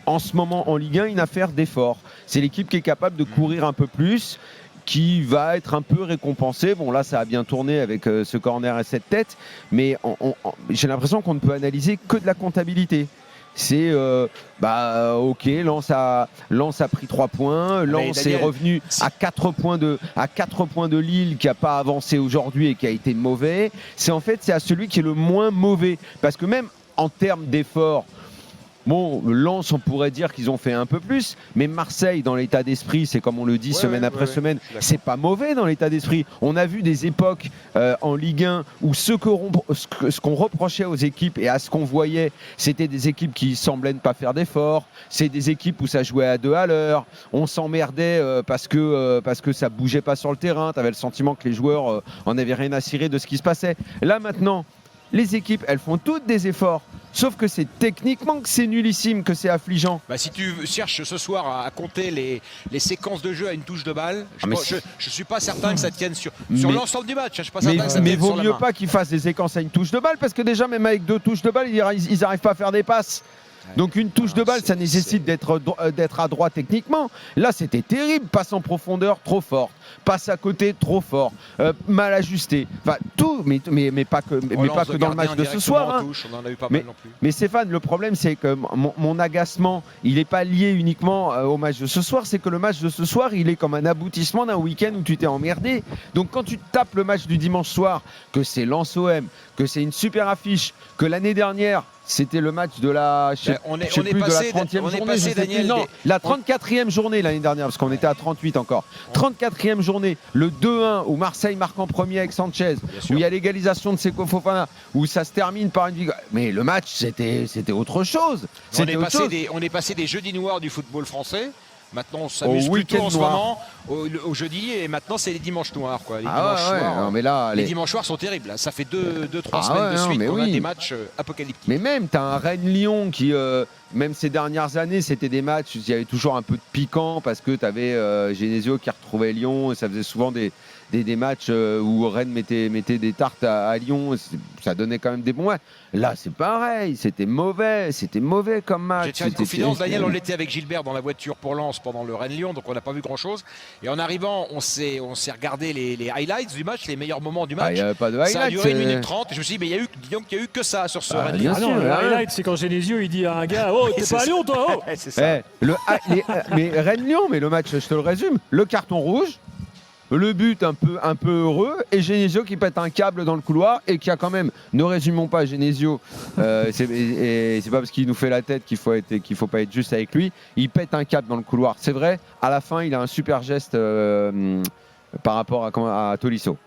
en ce moment en Ligue 1 une affaire d'effort. C'est l'équipe qui est capable de courir un peu plus, qui va être un peu récompensée. Bon, là, ça a bien tourné avec ce corner et cette tête, mais j'ai l'impression qu'on ne peut analyser que de la comptabilité. C'est ok, Lens a pris 3 points, Lens est revenu à 4 points de Lille qui n'a pas avancé aujourd'hui et qui a été mauvais. C'est à celui qui est le moins mauvais, parce que même en termes d'effort, bon, Lens, on pourrait dire qu'ils ont fait un peu plus, mais Marseille, dans l'état d'esprit, c'est comme on le dit semaine après semaine, c'est pas mauvais dans l'état d'esprit. On a vu des époques en Ligue 1 où ce qu'on reprochait aux équipes et à ce qu'on voyait, c'était des équipes qui semblaient ne pas faire d'efforts, c'est des équipes où ça jouait à 2 à l'heure, on s'emmerdait parce que ça bougeait pas sur le terrain, tu avais le sentiment que les joueurs en avaient rien à cirer de ce qui se passait. Là maintenant, les équipes, elles font toutes des efforts. Sauf que c'est techniquement que c'est nullissime, que c'est affligeant. Si tu cherches ce soir à compter les séquences de jeu à une touche de balle, je ne suis pas certain que ça tienne sur l'ensemble du match. Je suis pas certain que ça mais tienne vaut sur la mieux main. pas qu'ils fassent des séquences à une touche de balle, parce que déjà, même avec 2 touches de balle, ils n'arrivent pas à faire des passes. Donc une touche de balle, ça nécessite d'être adroit techniquement. Là, c'était terrible. Passe en profondeur, trop forte. Passe à côté, trop fort. Mal ajusté. Enfin, tout, mais pas que dans le match de ce soir. Touche, on en a eu pas mal non plus. Mais Stéphane, le problème, c'est que mon agacement, il n'est pas lié uniquement au match de ce soir. C'est que le match de ce soir, il est comme un aboutissement d'un week-end où tu t'es emmerdé. Donc quand tu tapes le match du dimanche soir, que c'est Lens-OM, que c'est une super affiche, que l'année dernière, c'était le match de la, on est passé, de la 30e journée. Passé, Daniel, la 34e journée l'année dernière, parce qu'on était à 38 encore. 34e journée, le 2-1 où Marseille marque en premier avec Sanchez, où il y a l'égalisation de Seko Fofana, où ça se termine par une victoire. Mais le match, c'était autre chose. On est passé des jeudis noirs du football français. Maintenant, on s'amuse plutôt en ce moment au jeudi, et maintenant c'est les dimanches noirs. Quoi. Les dimanches noirs sont terribles. Ça fait 2-3 semaines de suite qu'on a des matchs apocalyptiques. Mais même, tu as un Rennes-Lyon qui, même ces dernières années, c'était des matchs où il y avait toujours un peu de piquant, parce que tu avais Genesio qui retrouvait Lyon, et ça faisait souvent des matchs où Rennes mettait des tartes à Lyon, ça donnait quand même des bons matchs. Là, c'est pareil, c'était mauvais comme match. Je tiens une confidence, Daniel, on l'était avec Gilbert dans la voiture pour Lens pendant le Rennes-Lyon, donc on n'a pas vu grand-chose. Et en arrivant, on s'est regardé les highlights du match, les meilleurs moments du match. Il n'y avait pas de highlights. Ça a duré 1 minute 30, et je me suis dit, mais il n'y a eu que ça sur ce Rennes-Lyon. Ah non, le highlight, c'est quand Genesio il dit à un gars, oh, t'es pas à Lyon, toi, oh. C'est ça. Mais Rennes-Lyon, mais le match, je te le résume, le carton rouge, le but un peu heureux, et Genesio qui pète un câble dans le couloir, et qui a quand même, ne résumons pas Genesio, c'est pas parce qu'il nous fait la tête qu'il faut pas être juste avec lui, il pète un câble dans le couloir. C'est vrai, à la fin il a un super geste par rapport à Tolisso.